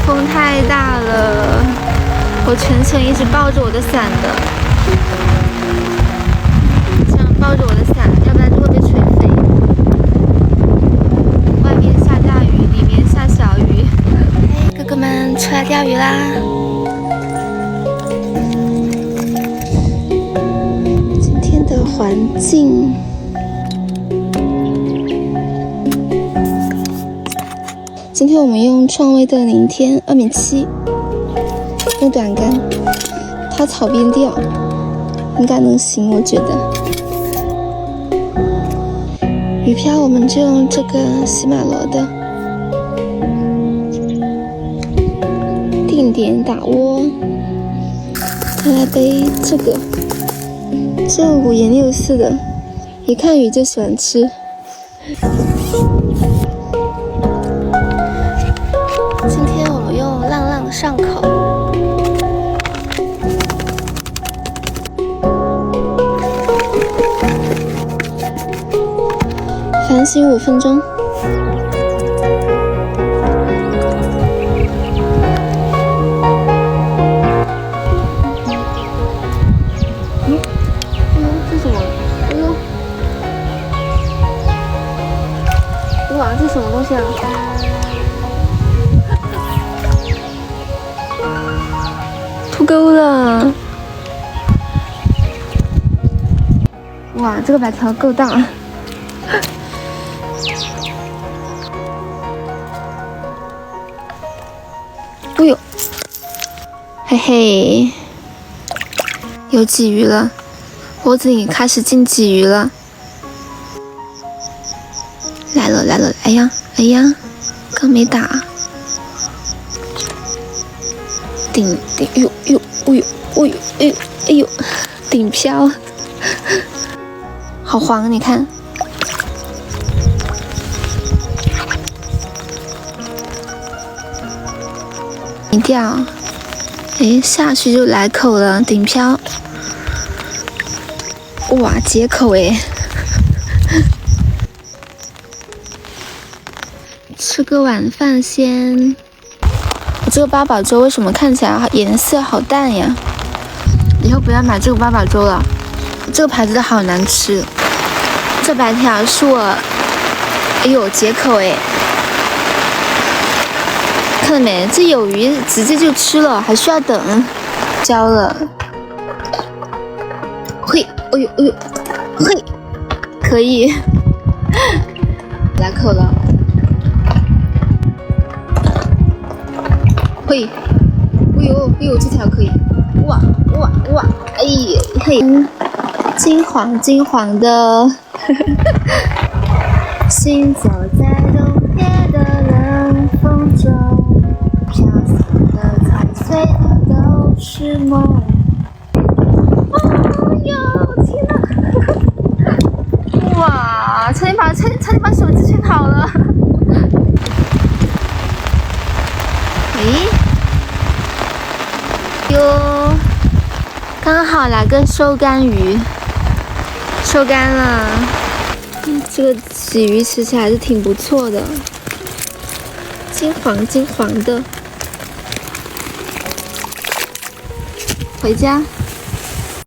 风太大了，我全程一直抱着我的伞的，这样抱着我的伞，要不然就会被吹飞。外面下大雨，里面下小雨。嘿，哥哥们出来钓鱼啦！今天的环境。今天我们用创威的凌天2.7米，用短竿，它草边钓，应该能行，我觉得。鱼漂我们就用这个喜马罗的，定点打窝。再来背这个，这5颜6色的，一看鱼就喜欢吃。今天我们用浪浪上口，反省5分钟。这什么？哇，这什么东西啊？吐钩了！哇，这个白条够大。哎呦，嘿嘿，有鲫鱼了，脖子里开始进鲫鱼了。来了来了，哎呀哎呀，刚没打。顶，哎呦哎呦哎呦哎呦哎呦哎呦，顶漂，好黄，你看。一钓，哎，下去就来口了，顶漂。哇，解口哎！吃个晚饭先。这个八宝粥为什么看起来颜色好淡呀？以后不要买这个八宝粥了，这个牌子的好难吃。这白条是我，哎呦解口哎！看到没？这有鱼直接就吃了，还需要等。焦了，嘿，哎呦哎呦，嘿，可以，来口了。嘿，哎呦哎呦，这条可以，哇哇哇，哎呀嘿，金黄金黄的，行走在冬夜的冷风中，飘散的踩碎的都是梦。哎呦天哪！哇，差点把手机吹跑了。哟，刚好来个收干鱼，收干了。这个鲫鱼吃起来还是挺不错的，金黄金黄的。回家。